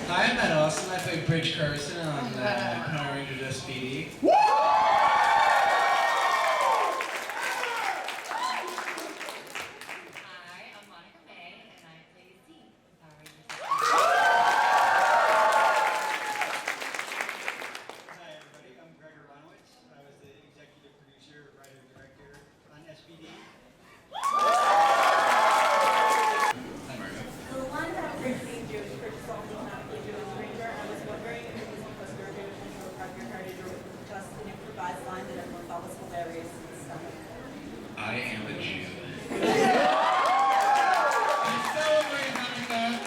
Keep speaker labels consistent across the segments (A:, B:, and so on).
A: Hi, I'm Matt Austin. I play Bridge Carson on Power Rangers S.P.D.
B: Hi, I'm Monica May, and I play Z in Power Rangers.
C: Hi everybody, I'm Gregg Aronowitz. I was the executive producer, writer, director on S.P.D.
A: Hi, Margo.
D: The one that brings me Jewish personality Jewish ranger, I was wondering if it was because you're Jewish and you were part of your heritage, or just an improvised line that everyone thought was hilarious and stuff.
A: I am a Jew. I celebrate Hanukkah.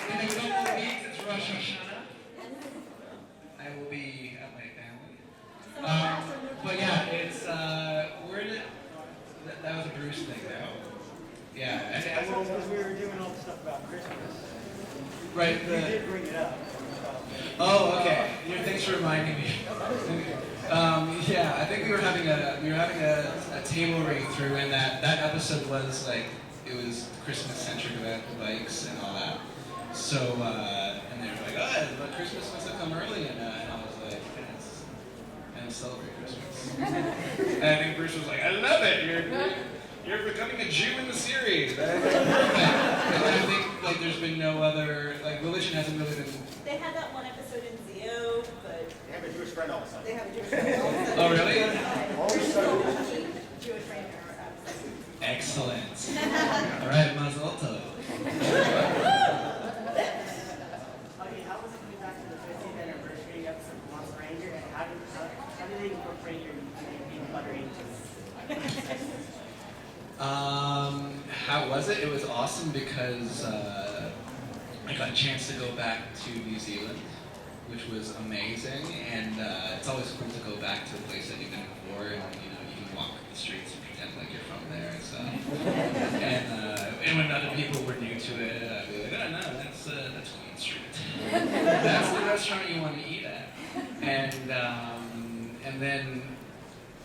A: In a couple of weeks, it's Rosh Hashanah. I will be at my family. But yeah, it's, that was a Bruce thing, though. Yeah.
C: That's because we were doing all the stuff about Christmas.
A: Right.
C: You did bring it up.
A: Oh, okay. Yeah, thanks for reminding me. Yeah, I think we were having a table read through, and that episode was like it was Christmas centric about the bikes and all that. So and they were like, oh, but Christmas must have come early, and I was like, yes, and celebrate Christmas. And I think Bruce was like, I love it. You're becoming a Jew in the series. And I think like there's been no other religion hasn't really been.
D: They had that one episode in Zio, but
E: They have a Jewish friend also.
D: they have a Jewish ranger also.
A: Oh, really?
D: Jewish ranger.
A: Excellent. All right, Mazel Tov.
F: Okay, how was it coming back to the 50th anniversary episode of Monster Ranger, and how did they incorporate your being Butter Angels?
A: How was it? It was awesome because I got a chance to go back to New Zealand, which was amazing, and it's always cool to go back to a place that you've been before, and you can walk the streets and pretend like you're from there and stuff. And when other people were new to it, I'd be like, oh no, that's Queen Street. That's the restaurant you want to eat at. And then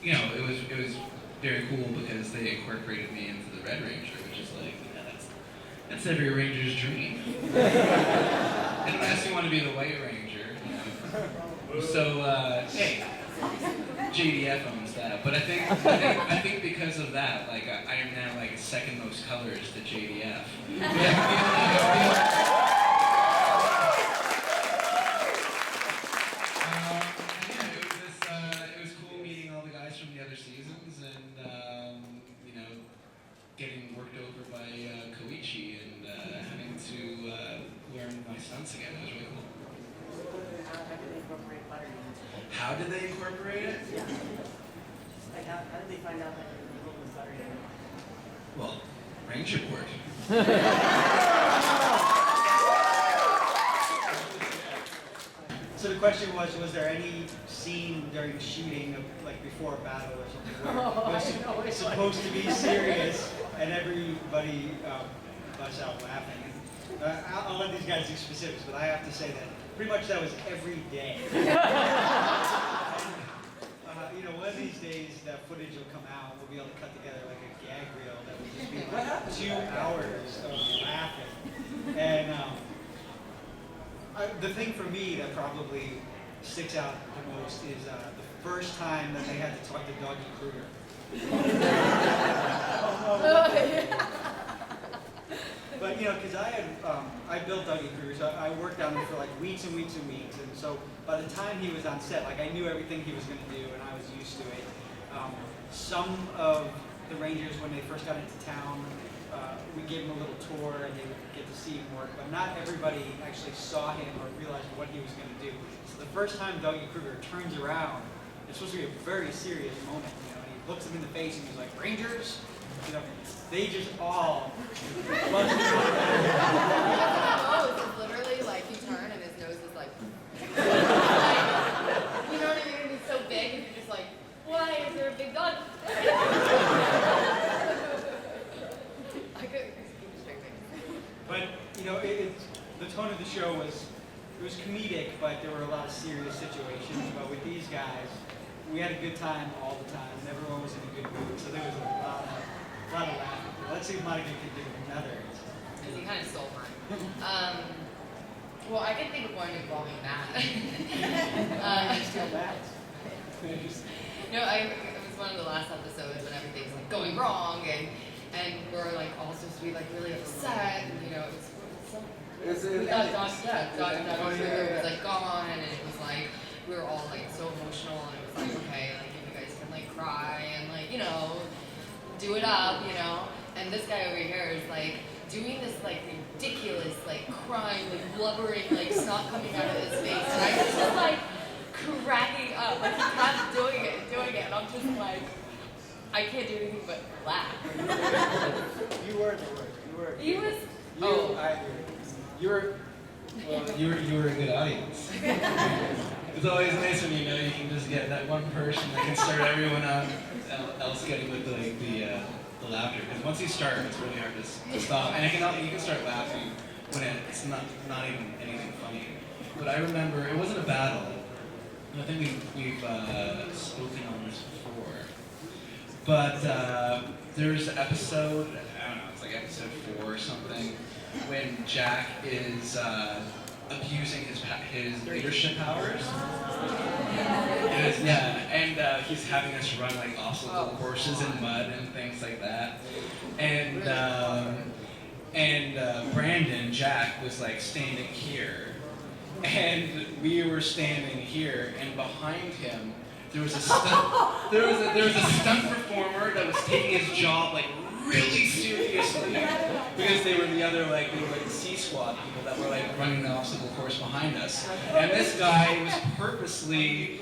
A: it was very cool because they incorporated me into the Red Ranger, which is like, that's every Ranger's dream. Unless you want to be the White Ranger. So, hey, JDF owns that. But I think because of that, I am now second most colors to JDF. It was cool meeting all the guys from the other seasons and getting worked over by Koichi and having to learn my stunts again. It was really cool.
F: How did they incorporate Butter Angels?
A: How did they incorporate it?
F: Yeah. Like, how did they find out that your role was Butter Angels?
A: Well, Ranger Board.
C: So the question was there any scene during shooting of before a battle or something where it was supposed to be serious and everybody busts out laughing? I'll let these guys do specifics, but I have to say that pretty much that was every day. One of these days that footage will come out, we'll be able to cut together a gag reel that will just be 2 hours of laughing. And the thing for me that probably sticks out the most is the first time that they had to talk to Doggy Kruger. But because I built Dougie Kruger, so I worked on him for weeks and weeks and weeks, and so by the time he was on set, I knew everything he was going to do, and I was used to it. Some of the Rangers, when they first got into town, we gave them a little tour, and they would get to see him work, but not everybody actually saw him or realized what he was going to do. So the first time Dougie Kruger turns around, it's supposed to be a very serious moment, and he looks him in the face and he's like, "Rangers?" They just all busted out.
G: It's literally you turn and his nose is like, you know what I mean? He's so big and you're just like, why is there a big dog? I couldn't keep a straight face.
C: But the tone of the show was comedic, but there were a lot of serious situations. But with these guys, we had a good time all the time, and everyone was in a good mood. So there was a lot of laughing. Let's see if Monica can do another.
B: Because he kind of stole mine.
G: Well, I can think of one involving that.
C: Still bats.
G: No, it was one of the last episodes when everything's like going wrong and we're like all supposed to be like really upset and you know it was so. We got Doc Kruger was like gone and it was like we were all like so emotional and it was like okay like if you guys can like cry and like you know do it up you know and this guy over here is like doing this like ridiculous like crying like blubbering like snot coming out of his face and I was just like cracking up like he kept doing it and I'm just like I can't do anything but laugh.
C: You were the word. You were.
G: He was
C: I agree.
A: You were, well, you were a good audience. It's always nice when you know you can just get that one person that can start everyone else getting with the laughter. Because once you start, it's really hard to stop. And you can start laughing when it's not even anything funny. But I remember it wasn't a battle. I think we've spoken on this before. But there's an episode, I don't know, it's like episode 4 or something, when Jack is abusing his leadership powers. And he's having us run like obstacle courses in mud and things like that. And Brandon, Jack, was like standing here. And we were standing here, and behind him, there was a stunt. There was a stunt performer that was taking his job like really seriously because they were the C Squad people that were like running the obstacle course behind us. And this guy was purposely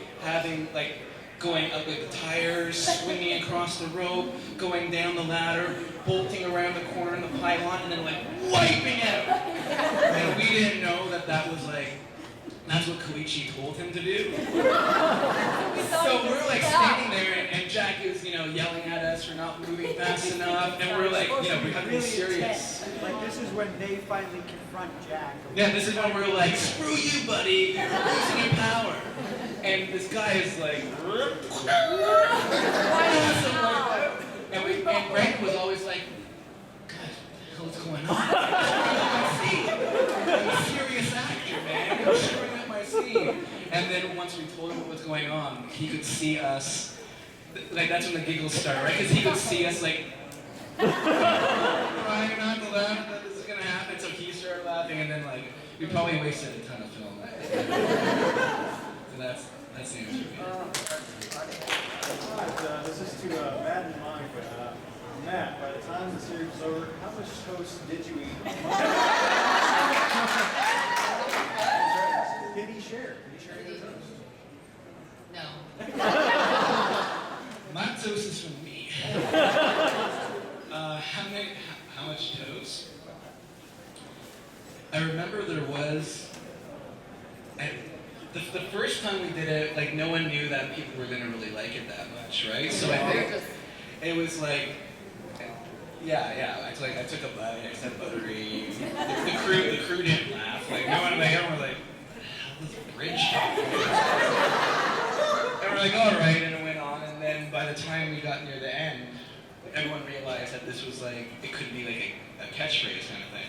A: going up with the tires, swinging across the rope, going down the ladder, bolting around the corner in the pylon, and then like wiping out. And we didn't know that was like. That's what Koichi told him to do. So we're like standing there, and Jack is, yelling at us for not moving fast enough, and we're like, we have to be serious.
C: Like this is when they finally confront Jack.
A: Yeah, this is when we're like, screw you, buddy, you're losing your power. And this guy is like, and Gregg was always like, God, what the hell is going on? I'm a serious actor, man. I'm showing up my scene. And then once we told him what was going on, he could see us. Like that's when the giggles start, right? Because he could see us like trying not to laugh that this is gonna happen. So he started laughing, and then like we probably wasted a ton of film. So that's the answer.
E: Alright, this is to Matt and Monica. Matt, by the time the series was over, how much toast did you eat? Did he share? Did he share your toast?
G: no.
A: My toast is from me. How much toast? I remember there was. The first time we did it, like no one knew that people were gonna really like it that much, right? So I think it was like. Yeah. I took a bite. I said buttery. The crew didn't laugh. Like no one. Like everyone was like, "How does a bridge happen?" And we're like, "All right," and it went on. And then by the time we got near the end, everyone realized that this was like it could be like a catchphrase kind of thing.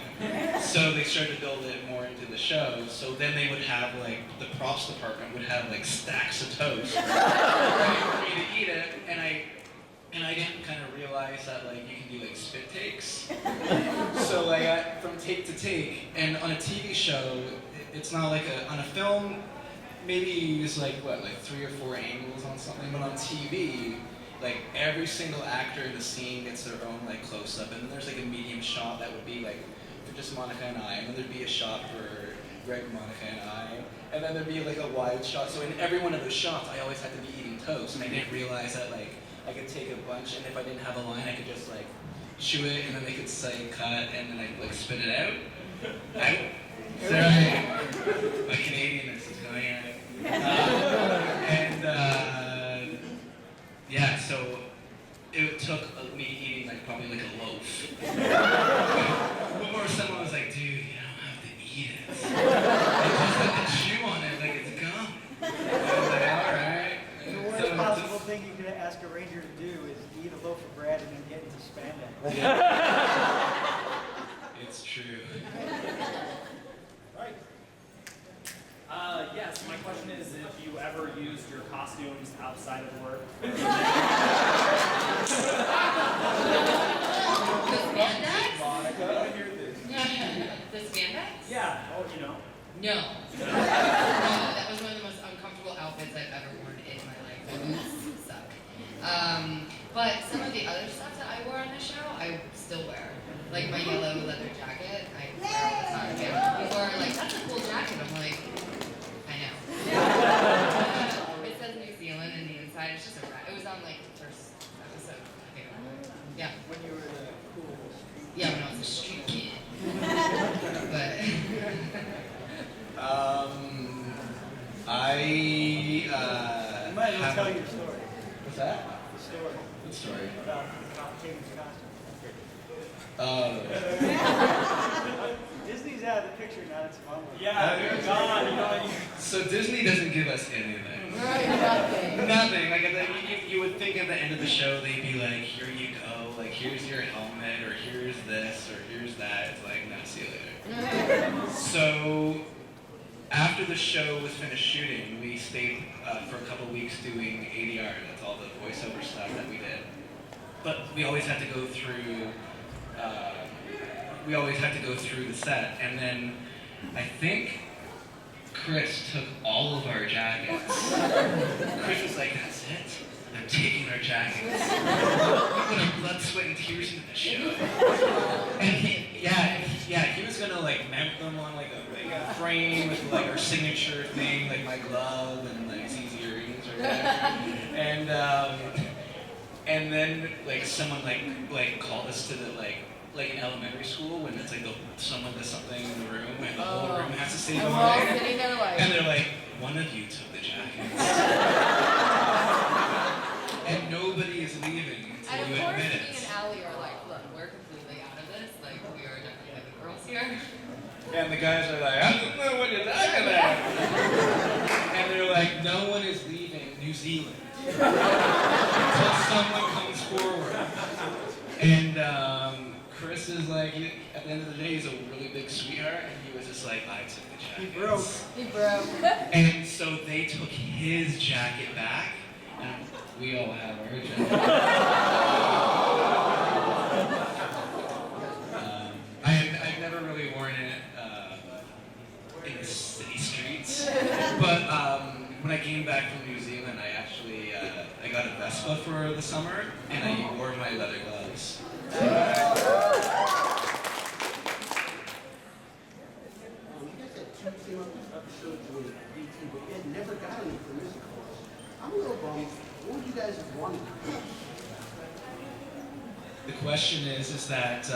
A: So they started to build it more into the show. So then they would have like the props department would have like stacks of toast ready for me to eat it, and I didn't kind of realize that like you can do like spit takes. So like from take to take, and on a TV show, it's not like on a film, maybe you use like 3 or 4 angles on something, but on TV, like every single actor in the scene gets their own like close up, and then there's like a medium shot that would be like for just Monica and I, and then there'd be a shot for Gregg, Monica, and I, and then there'd be like a wide shot. So in every one of those shots, I always had to be eating toast, and I didn't realize that like. I could take a bunch, and if I didn't have a line, I could just like chew it, and then they could say cut, and then I'd like spit it out. So my Canadianness is going out. Yeah, so it took me eating like probably like a loaf. Before someone was like, dude, you don't have to eat it. I just have to chew on it like it's gum. I was like, all right.
C: The worst possible thing you could ask a ranger to do is eat a loaf of bread and then get into spandex.
A: Yeah. It's true.
E: Alright, used your costumes outside of work?
G: The spandex?
E: Monica, hear this.
G: The spandex?
E: Yeah. Oh, you know.
G: No. No, that was one of the most uncomfortable outfits I've ever worn in my life. It was suck. But some of the other stuff that I wore on the show, I still wear. Like my yellow leather jacket, I wear all the time. Yeah. People are like, that's a cool jacket. I'm like, I know. It says New Zealand and the inside it's just a rat. It was on like the first episode. I think. Yeah.
C: When you were the cool street.
G: Yeah, when I was a street kid. But
C: You might as well tell your story.
A: What's that?
C: The story
A: What story?
C: about Katie's costume. Disney's out of the picture now. It's fun.
E: Yeah, they're gone. You know,
A: So Disney doesn't give us anything.
G: right, nothing.
A: Nothing. Like you would think at the end of the show they'd be like, here you go, like here's your helmet, or here's this, or here's that. It's like, no, see you later. So after the show was finished shooting, we stayed for a couple weeks doing ADR. That's all the voiceover stuff that we did. But we always had to go through. We always had to go through the set, and then I think Chris took all of our jackets. Chris was like, "That's it. I'm taking our jackets." He put our blood, sweat, and tears into the show. And he was gonna like mount them on like a frame with like our signature thing, like my glove and like these earrings or whatever. And then like someone like called us to the like in elementary school when it's like someone does something in the room and the whole room has to say
G: And we're all
A: goodbye.
G: sitting there like.
A: And they're like, one of you took the jackets. And nobody is leaving until
G: And
A: you
G: of course,
A: admit
G: me
A: it.
G: and Allie are like, look, we're completely out of this. Like, we are definitely the girls here.
A: And the guys are like, I don't know what you're talking about. And they're like, no one is leaving New Zealand until someone comes forward. And Chris is like, at the end of the day, he's a really big sweetheart, and he was just like, I took the jacket.
C: He broke.
G: He broke.
A: And so they took his jacket back, and we all have our jacket. I've never really worn it in the city streets, but when I came back from New Zealand, I actually I got a Vespa for the summer, and I wore my leather gloves.
H: You guys had two episodes with BT, but you had never got any for musicals. I'm a little bummed. What would you guys have wanted?
A: The question is that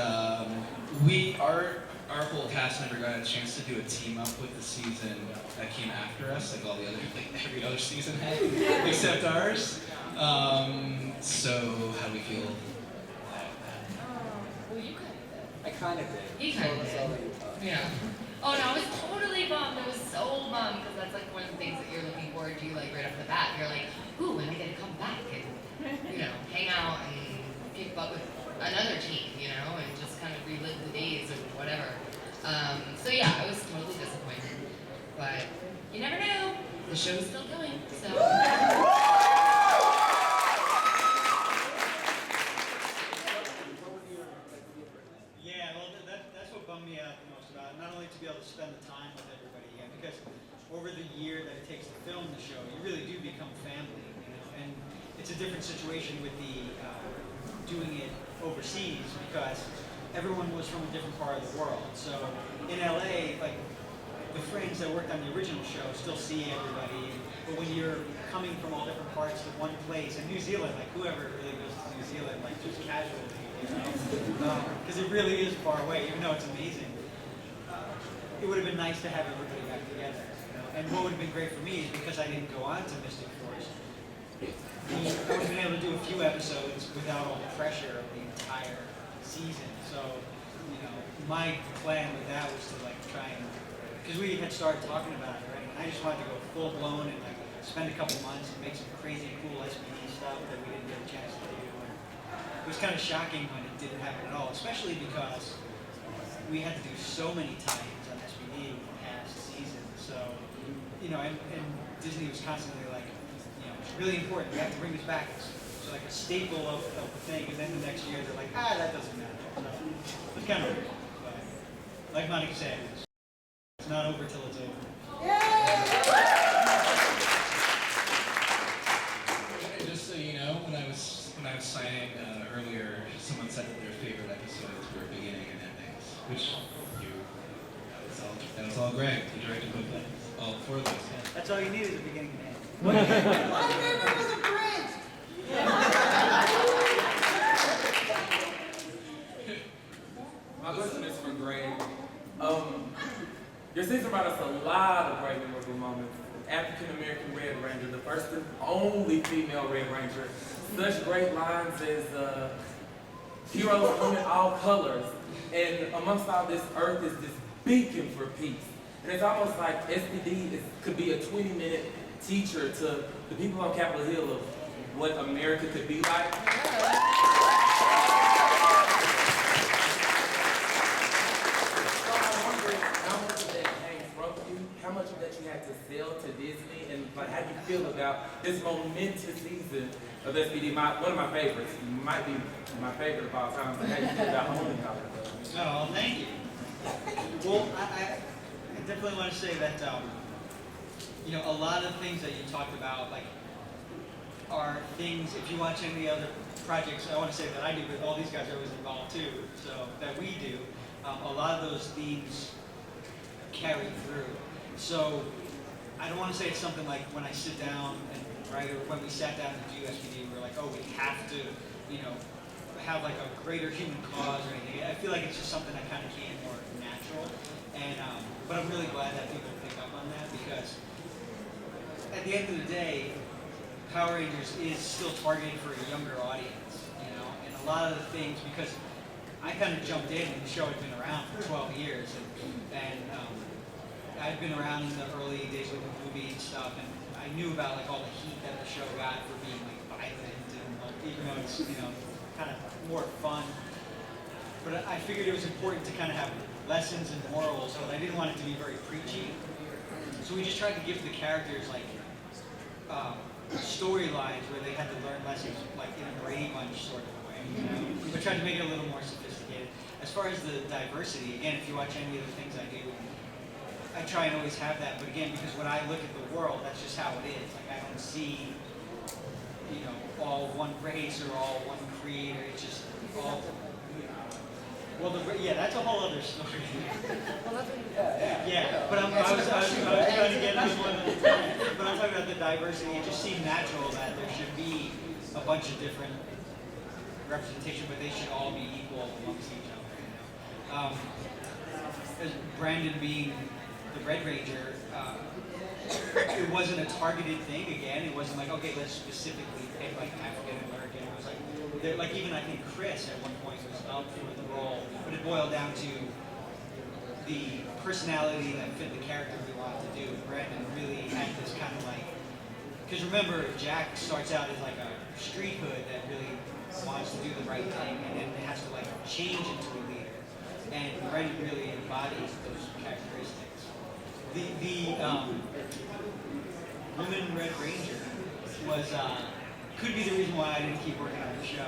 A: our whole cast never got a chance to do a team up with the season that came after us, like all the other, like every other season had, except ours. So how do we feel?
G: Well, you kind of did.
C: I kind of did.
G: He kind of did. Yeah. Oh no, I was totally bummed. I was so bummed because that's like one of the things that you're looking forward to, like right off the bat. You're like, ooh, when I get to come back and hang out and kick butt with another team, and just kind of relive the days or whatever. So yeah, I was totally disappointed, but you never know. The show's still going, so.
C: Yeah, well, that's what bummed me out the most about it. Not only to be able to spend the time with everybody again, because over the year that it takes to film the show, you really do become family, and it's a different situation with the doing it overseas because everyone was from a different part of the world. So in LA, like the friends that worked on the original show still see everybody, but when you're coming from all different parts to one place, and New Zealand, like whoever really goes to New Zealand, like just casually, because it really is far away, even though it's amazing. It would have been nice to have everybody back together, And what would have been great for me is because I didn't go on to Mystic Force, I would have been able to do a few episodes without all the pressure of the entire season. So, my plan with that was to try and, because we had started talking about it, right? And I just wanted to go full blown and spend a couple months and make some crazy cool S.P.D stuff that we didn't get a chance to do. And it was kind of shocking when it didn't happen at all, especially because we had to do so many tie-ins on S.P.D in the past season. So you know, and Disney was constantly like, you know, it's really important. We have to bring this back. It's like a staple of the thing. And then the next year they're like, that doesn't matter. So it's kind of weird. But like Monica said, it's not over till it's over.
A: And just so you know, when I was signing earlier, someone said that their favorite episodes were beginning and endings, which that was all Gregg, the director of both all four of those. Yeah.
C: That's all you need is a beginning and end.
H: My favorite was a bridge.
I: My question is for Gregg. Your season brought us a lot of great memorable moments. African American Red Ranger, the first and only female Red Ranger. Such great lines as heroes come in all colors. And amongst all this, Earth is this beacon for peace. And it's almost like S.P.D. could be a 20-minute teacher to the people on Capitol Hill of what America could be like. How much of that you had to sell to Disney, and like how do you feel about this momentous season of S.P.D? One of my favorites, might be my favorite of all time. So how do you feel about owning all of that?
C: Oh, thank you. Well, I definitely want to say that you know, a lot of things that you talked about, like, are things. If you watch any other projects, I want to say that I do, but all these guys are always involved too. So that we do, a lot of those themes carry through. So I don't want to say it's something like when I sit down and write, or when we sat down to do S.P.D, we're like, oh, we have to, you know, have like a greater human cause or anything. I feel like it's just something that kind of came more natural. And but I'm really glad that people pick up on that, because at the end of the day, Power Rangers is still targeted for a younger audience, you know. And a lot of the things, because I kind of jumped in and the show had been around for 12 years, and I'd been around in the early days with the movie and stuff, and I knew about like all the heat that the show got for being like violent and like, even though it's, you know, kind of more fun. But I figured it was important to kind of have lessons and morals, but I didn't want it to be very preachy. So we just tried to give the characters like storylines where they had to learn lessons like in a Brady Bunch sort of way. You know? We tried to make it a little more sophisticated. As far as the diversity, again, if you watch any of the things I do, I try and always have that, but again, because when I look at the world, that's just how it is. Like, I don't see, you know, all one race or all one creed, or it's just all, well, yeah, that's a whole other story. Yeah, but I was trying to get into one at a time. But I'm talking about the diversity. It just seemed natural that there should be a bunch of different representation, but they should all be equal amongst each other, you know. As Brandon being the Red Ranger, it wasn't a targeted thing. Again, it wasn't like, okay, let's specifically pick like African American. It was like even I think Chris at one point was up for the role, but it boiled down to the personality that fit the character we wanted to do. And Brandon really had this kind of like, because remember, Jack starts out as like a street hood that really wants to do the right thing, and then it has to like change into a leader. And Brandon really embodies those characteristics. The woman Red Ranger was could be the reason why I didn't keep working on the show.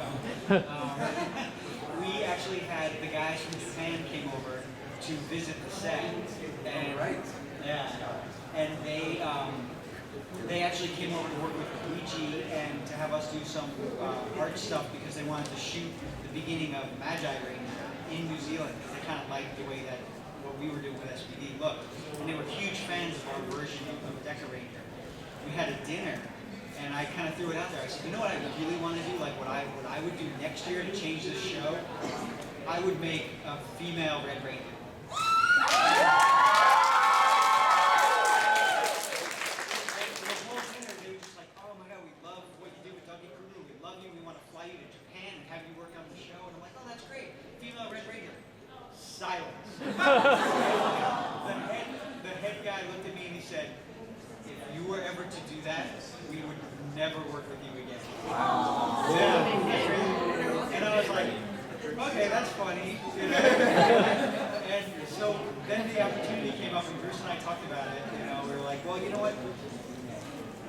C: We actually had the guys from Japan came over to visit the set, and yeah, and they actually came over to work with Luigi and to have us do some art stuff, because they wanted to shoot the beginning of Magi Ranger in New Zealand, because they kind of liked the way that what we were doing with S.P.D looked, and they were huge fans of our version of Deca Ranger. We had a dinner, and I kind of threw it out there. I said, you know what I really want to do? Like what I would do next year to change this show? I would make a female Red Ranger. Silence. The head guy looked at me and he said, if you were ever to do that, we would never work with you again. Wow. Yeah. And I was like, okay, that's funny. You know? And So then the opportunity came up, and Bruce and I talked about it. You know, we were like, well, you know what?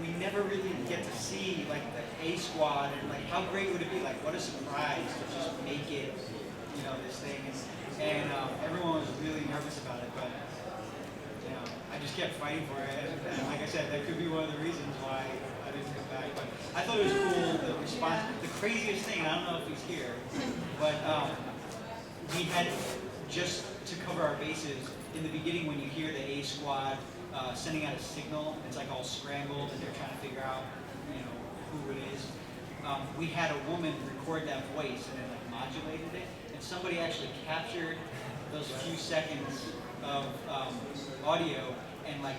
C: We never really get to see like the A Squad, and like how great would it be? Like, what a surprise to just make it, you know, this thing. And everyone was really nervous about it, but you know, I just kept fighting for it. And like I said, that could be one of the reasons why I didn't come back. But I thought it was cool, the response. The craziest thing, and I don't know if he's here, but we had, just to cover our bases, in the beginning when you hear the A Squad sending out a signal, it's like all scrambled and they're trying to figure out, you know, who it is. We had a woman record that voice and then like modulated it, and somebody actually captured those few seconds of audio and like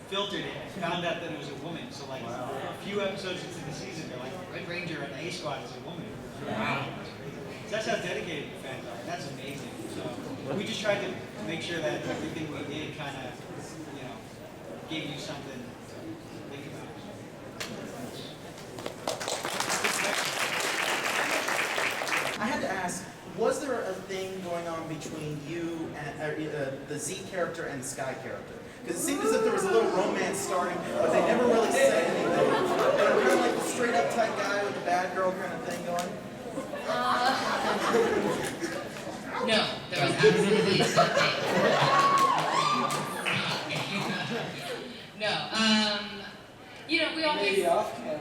C: filtered it and found out that it was a woman. So like a few episodes into the season, they're like, Red Ranger and the A Squad is a woman. Wow. So that's how dedicated the fans are, and that's amazing. So we just tried to make sure that everything we did kind of, you know, gave you something to think about.
J: I had to ask, was there a thing going on between you and the Z character and the Sky character? Because it seemed as if there was a little romance starting, but they never really said anything. They were kind of like the straight up type guy with the bad girl kind of thing going.
G: No, there was absolutely nothing. No, you know, we always.
C: Maybe off camera.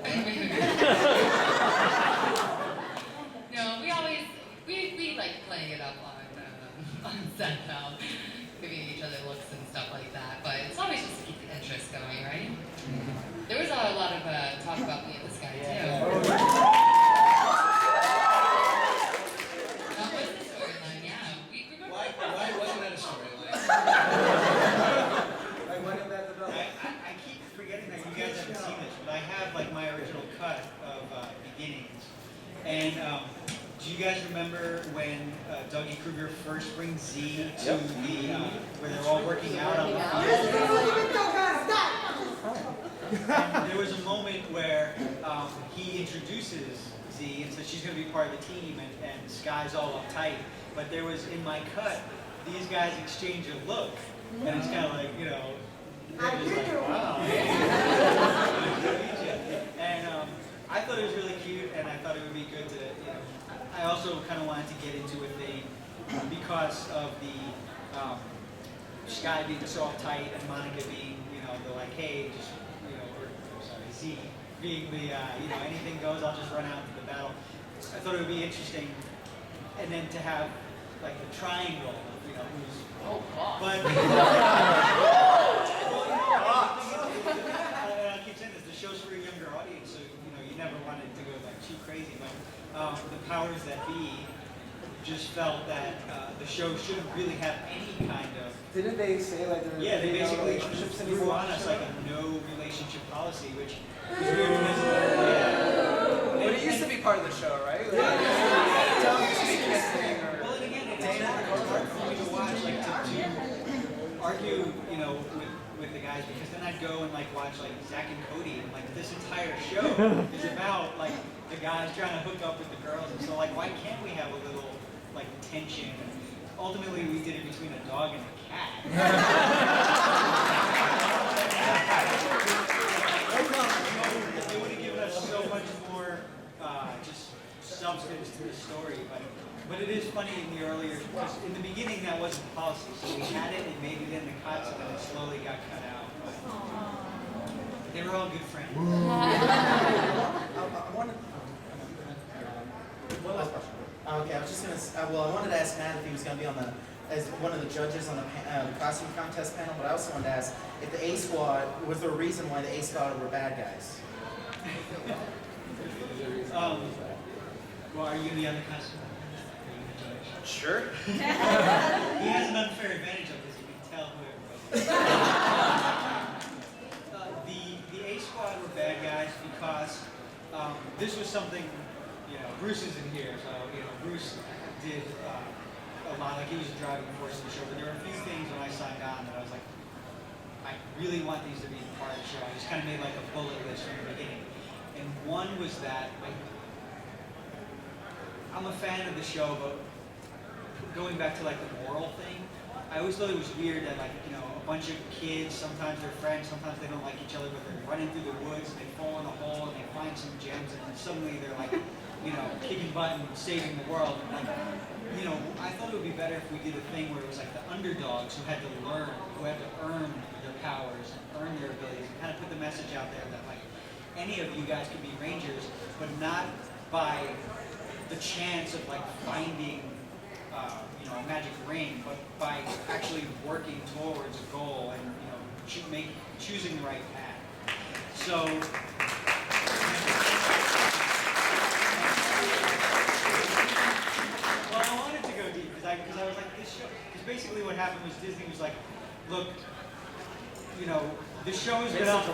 G: No, we like playing it up on set now, giving each other looks and stuff like that. But it's always just to keep the interest going, right? There was a lot of talk about me and this guy too. That was the storyline, yeah. We remember.
A: Why wasn't that a storyline?
C: I keep forgetting that you guys haven't seen this, but I have like my original cut of Beginnings. And do you guys remember when Dougie Kruger first brings Z to the, where they're all working out on the field? And there was a moment where he introduces Z and says she's going to be part of the team, and Sky's all uptight. But there was, in my cut, these guys exchange a look, and it's kind of like, you know, they're just like, wow. And I thought it was really cute, and I thought it would be good to, you know, I also kind of wanted to get into a thing because of the Sky being so uptight and Monica being, you know, the like, hey, just, you know, or sorry, Z being the, you know, anything goes, I'll just run out into the battle. I thought it would be interesting, and then to have like the triangle, you know, who's, but, I keep saying this, the show's for a younger audience, so, you know, you never wanted to go like too crazy, but the powers that be just felt that the show shouldn't really have any kind of.
K: Didn't they say like there
C: Yeah, they basically
K: relationships
C: threw on us like a no relationship policy, which is weird because
K: But it used to be part of the show, right? Like,
C: well, and again, it's hard for me to watch, like to argue, you know, with the guys, because then I'd go and like watch like Zach and Cody, and like this entire show is about like the guys trying to hook up with the girls, and so like why can't we have a little like tension? And ultimately, we did it between a dog and a cat. They would have given us so much more just substance to the story, but it is funny in the earlier, because in the beginning that wasn't policy, so we had it and made it in the cuts, and then it slowly got cut out. But they were all good friends.
J: One last question. Okay, I was just gonna. Well, I wanted to ask Matt if he was gonna be on as one of the judges on the costume contest panel, but I also wanted to ask if the A Squad, was there a reason why the A Squad were bad guys?
C: Well, are you gonna be on the costume?
J: Sure.
C: He has an unfair advantage of this. You can tell who everybody. The A Squad were bad guys because this was something. You know, Bruce isn't here, so you know Bruce did a lot. Like he was a driving force in the show, but there were a few things when I signed on that I was like, I really want these to be part of the show. I just kind of made like a bullet list from the beginning, and one was that I'm a fan of the show, but going back to like the moral thing, I always thought it was weird that, like, you know, a bunch of kids, sometimes they're friends, sometimes they don't like each other, but they're running through the woods and they fall in a hole and they find some gems and then suddenly they're like, you know, kicking butt and saving the world. And like, you know, I thought it would be better if we did a thing where it was like the underdogs who had to learn, who had to earn their powers and earn their abilities, and kind of put the message out there that like any of you guys could be rangers, but not by the chance of like finding, you know, a magic ring, but by actually working towards a goal and, you know, choosing the right path. So. Well, I wanted to go deep because I was like, this show, because basically what happened was Disney was like, look, you know, the show has been out for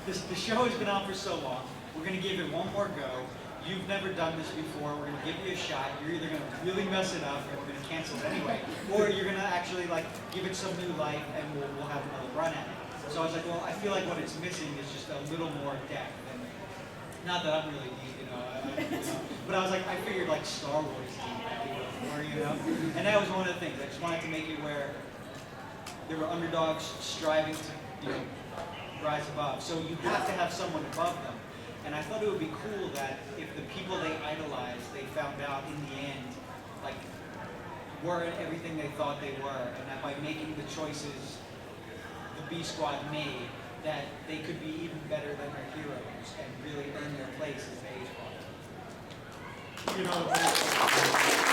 C: the show has been out for so long. We're gonna give it one more go. You've never done this before. We're gonna give you a shot. You're either gonna really mess it up, and we're gonna cancel it anyway, or you're gonna actually like give it some new life, and we'll have another run at it. So I was like, well, I feel like what it's missing is just a little more depth. And not that I'm really deep, you know, but I was like, I figured like Star Wars deep, or you know, and that was one of the things. I just wanted to make it where there were underdogs striving to, you know, rise above. So you have to have someone above them. And I thought it would be cool that if the people they idolized, they found out in the end, like, weren't everything they thought they were, and that by making the choices the B Squad made, that they could be even better than their heroes and really earn their place as the A Squad.
E: You know,